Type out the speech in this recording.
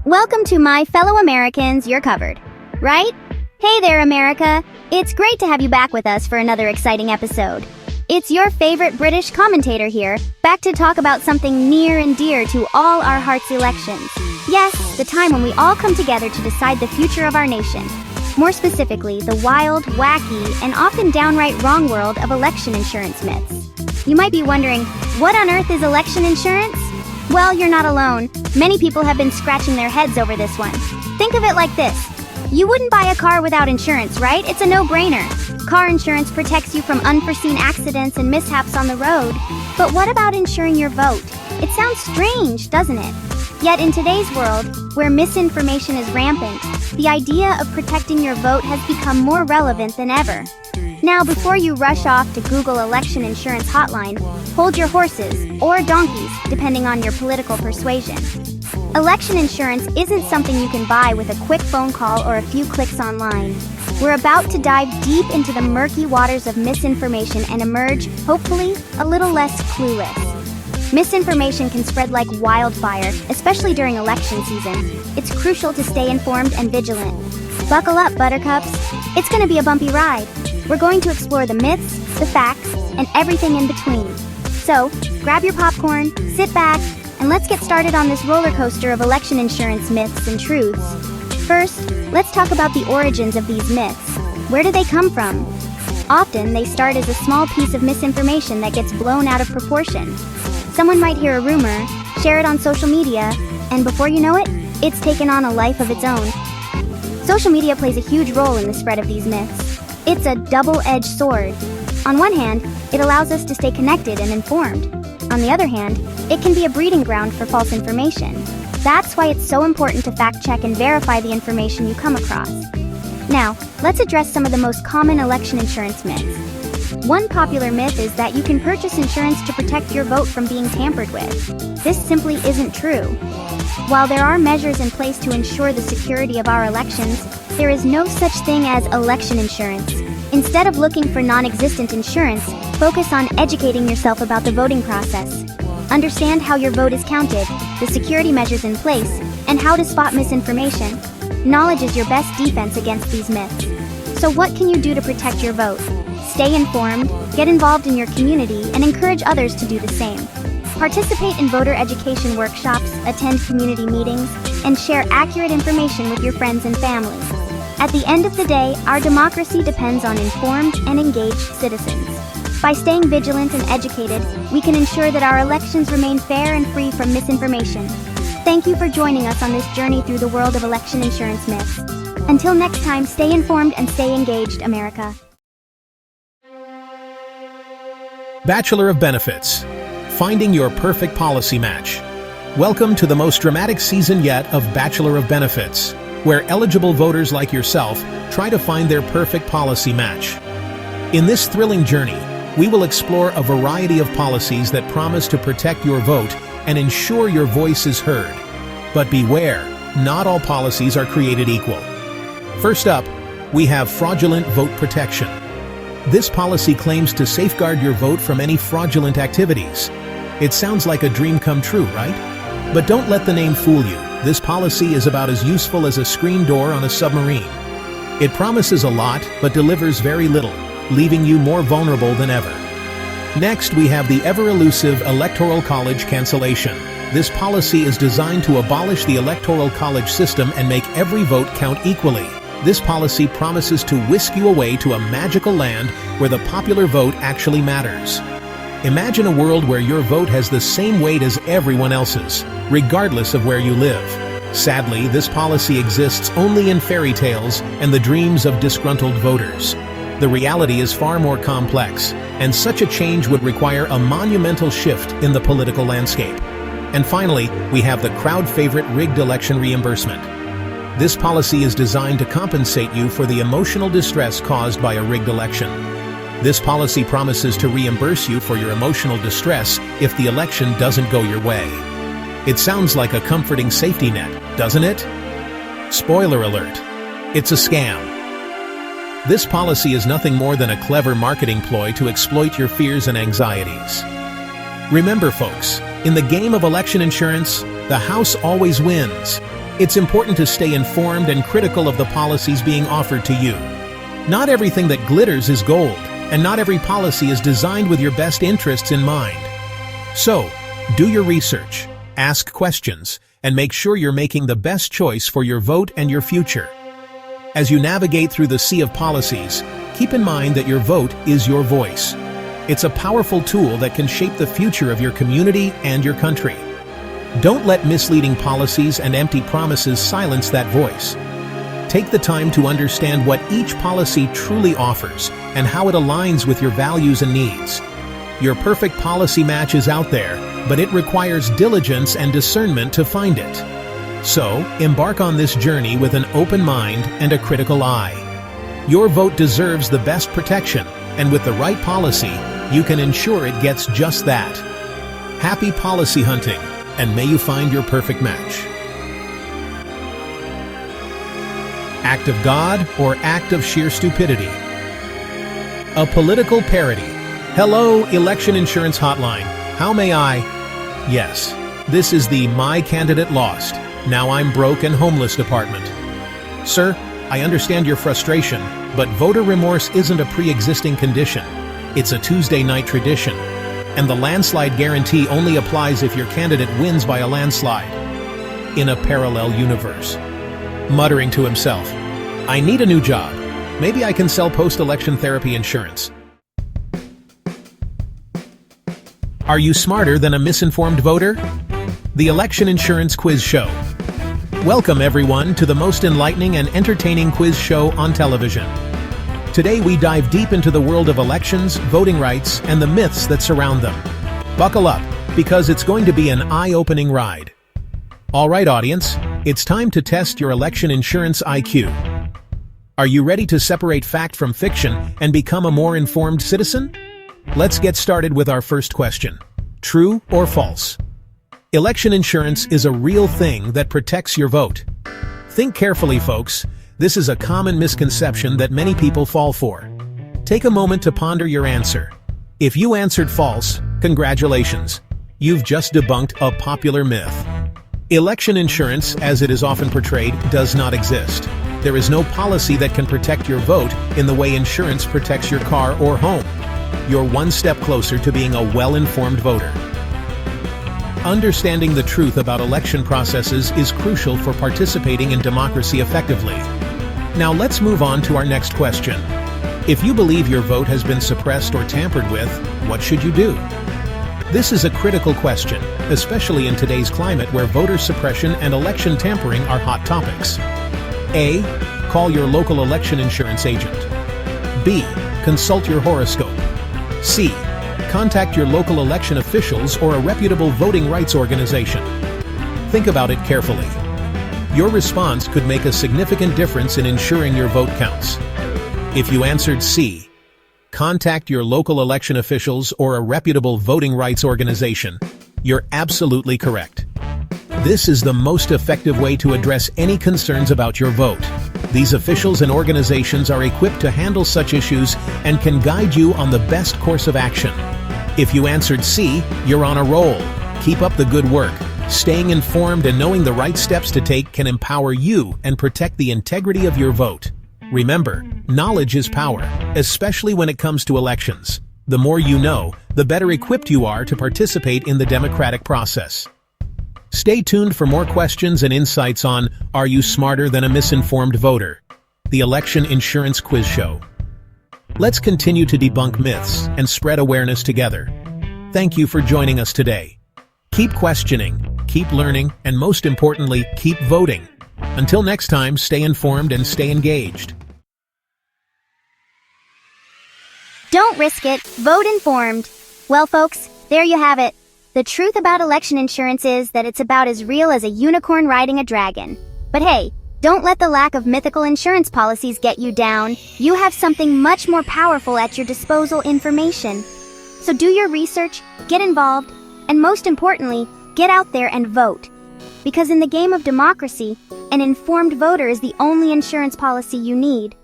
Welcome to My Fellow Americans, You're Covered, right? Hey there, America. It's great to have you back with us for another exciting episode. It's your favorite British commentator here, back to talk about something near and dear to all our hearts: elections. Yes, the time when we all come together to decide the future of our nation. More specifically, the wild, wacky, and often downright wrong world of election insurance myths. You might be wondering, what on earth is election insurance? Well, you're not alone. Many people have been scratching their heads over this one. Think of it like this. You wouldn't buy a car without insurance, right? It's a no-brainer. Car insurance protects you from unforeseen accidents and mishaps on the road. But what about insuring your vote? It sounds strange, doesn't it? Yet in today's world, where misinformation is rampant, the idea of protecting your vote has become more relevant than ever. Now, before you rush off to Google election insurance hotline, hold your horses, or donkeys, depending on your political persuasion. Election insurance isn't something you can buy with a quick phone call or a few clicks online. We're about to dive deep into the murky waters of misinformation and emerge, hopefully, a little less clueless. Misinformation can spread like wildfire, especially during election season. It's crucial to stay informed and vigilant. Buckle up, buttercups. It's going to be a bumpy ride. We're going to explore the myths, the facts, and everything in between. So, grab your popcorn, sit back, and let's get started on this roller coaster of election insurance myths and truths. First, let's talk about the origins of these myths. Where do they come from? Often, they start as a small piece of misinformation that gets blown out of proportion. Someone might hear a rumor, share it on social media, and before you know it, it's taken on a life of its own. Social media plays a huge role in the spread of these myths. It's a double-edged sword. On one hand, it allows us to stay connected and informed. On the other hand, it can be a breeding ground for false information. That's why it's so important to fact-check and verify the information you come across. Now, let's address some of the most common election insurance myths. One popular myth is that you can purchase insurance to protect your vote from being tampered with. This simply isn't true. While there are measures in place to ensure the security of our elections, there is no such thing as election insurance. Instead of looking for non-existent insurance, focus on educating yourself about the voting process. Understand how your vote is counted, the security measures in place, and how to spot misinformation. Knowledge is your best defense against these myths. So what can you do to protect your vote? Stay informed, get involved in your community, and encourage others to do the same. Participate in voter education workshops, attend community meetings, and share accurate information with your friends and family. At the end of the day, our democracy depends on informed and engaged citizens. By staying vigilant and educated, we can ensure that our elections remain fair and free from misinformation. Thank you for joining us on this journey through the world of election insurance myths. Until next time, stay informed and stay engaged, America. Bachelor of Benefits. Finding your perfect policy match. Welcome to the most dramatic season yet of Bachelor of Benefits, where eligible voters like yourself try to find their perfect policy match. In this thrilling journey, we will explore a variety of policies that promise to protect your vote and ensure your voice is heard. But beware, not all policies are created equal. First up, we have fraudulent vote protection. This policy claims to safeguard your vote from any fraudulent activities. It sounds like a dream come true, right? But don't let the name fool you. This policy is about as useful as a screen door on a submarine. It promises a lot, but delivers very little, leaving you more vulnerable than ever. Next, we have the ever-elusive Electoral College cancellation. This policy is designed to abolish the Electoral College system and make every vote count equally. This policy promises to whisk you away to a magical land where the popular vote actually matters. Imagine a world where your vote has the same weight as everyone else's, regardless of where you live. Sadly, this policy exists only in fairy tales and the dreams of disgruntled voters. The reality is far more complex, and such a change would require a monumental shift in the political landscape. And finally, we have the crowd favorite rigged election reimbursement. This policy is designed to compensate you for the emotional distress caused by a rigged election. This policy promises to reimburse you for your emotional distress if the election doesn't go your way. It sounds like a comforting safety net, doesn't it? Spoiler alert, it's a scam. This policy is nothing more than a clever marketing ploy to exploit your fears and anxieties. Remember, folks, in the game of election insurance, the house always wins. It's important to stay informed and critical of the policies being offered to you. Not everything that glitters is gold, and not every policy is designed with your best interests in mind. So, do your research, ask questions, and make sure you're making the best choice for your vote and your future. As you navigate through the sea of policies, keep in mind that your vote is your voice. It's a powerful tool that can shape the future of your community and your country. Don't let misleading policies and empty promises silence that voice. Take the time to understand what each policy truly offers and how it aligns with your values and needs. Your perfect policy match is out there, but it requires diligence and discernment to find it. So, embark on this journey with an open mind and a critical eye. Your vote deserves the best protection, and with the right policy, you can ensure it gets just that. Happy policy hunting, and may you find your perfect match. Act of God or act of sheer stupidity? A political parody. Hello, Election Insurance Hotline. How may I? Yes, this is the My Candidate Lost, Now I'm Broke and Homeless department. Sir, I understand your frustration, but voter remorse isn't a pre-existing condition. It's a Tuesday night tradition, and the landslide guarantee only applies if your candidate wins by a landslide. In a parallel universe. Muttering to himself, I need a new job. Maybe I can sell post-election therapy insurance. Are you smarter than a misinformed voter? The Election Insurance Quiz Show. Welcome everyone to the most enlightening and entertaining quiz show on television. Today we dive deep into the world of elections, voting rights, and the myths that surround them. Buckle up, because it's going to be an eye-opening ride. All right, audience, it's time to test your election insurance IQ. Are you ready to separate fact from fiction and become a more informed citizen? Let's get started with our first question. True or false? Election insurance is a real thing that protects your vote. Think carefully, folks. This is a common misconception that many people fall for. Take a moment to ponder your answer. If you answered false, congratulations. You've just debunked a popular myth. Election insurance, as it is often portrayed, does not exist. There is no policy that can protect your vote in the way insurance protects your car or home. You're one step closer to being a well-informed voter. Understanding the truth about election processes is crucial for participating in democracy effectively. Now let's move on to our next question. If you believe your vote has been suppressed or tampered with, what should you do? This is a critical question, especially in today's climate where voter suppression and election tampering are hot topics. A. Call your local election insurance agent. B. Consult your horoscope. C. Contact your local election officials or a reputable voting rights organization. Think about it carefully. Your response could make a significant difference in ensuring your vote counts. If you answered C, contact your local election officials or a reputable voting rights organization, you're absolutely correct. This is the most effective way to address any concerns about your vote. These officials and organizations are equipped to handle such issues and can guide you on the best course of action. If you answered C, you're on a roll. Keep up the good work. Staying informed and knowing the right steps to take can empower you and protect the integrity of your vote. Remember, knowledge is power, especially when it comes to elections. The more you know, the better equipped you are to participate in the democratic process. Stay tuned for more questions and insights on Are You Smarter Than a Misinformed Voter? The Election Insurance Quiz Show. Let's continue to debunk myths and spread awareness together. Thank you for joining us today. Keep questioning, keep learning, and most importantly, keep voting. Until next time, stay informed and stay engaged. Don't risk it, vote informed. Well, folks, there you have it. The truth about election insurance is that it's about as real as a unicorn riding a dragon. But hey, don't let the lack of mythical insurance policies get you down. You have something much more powerful at your disposal: information. So do your research, get involved, and most importantly, get out there and vote. Because in the game of democracy, an informed voter is the only insurance policy you need.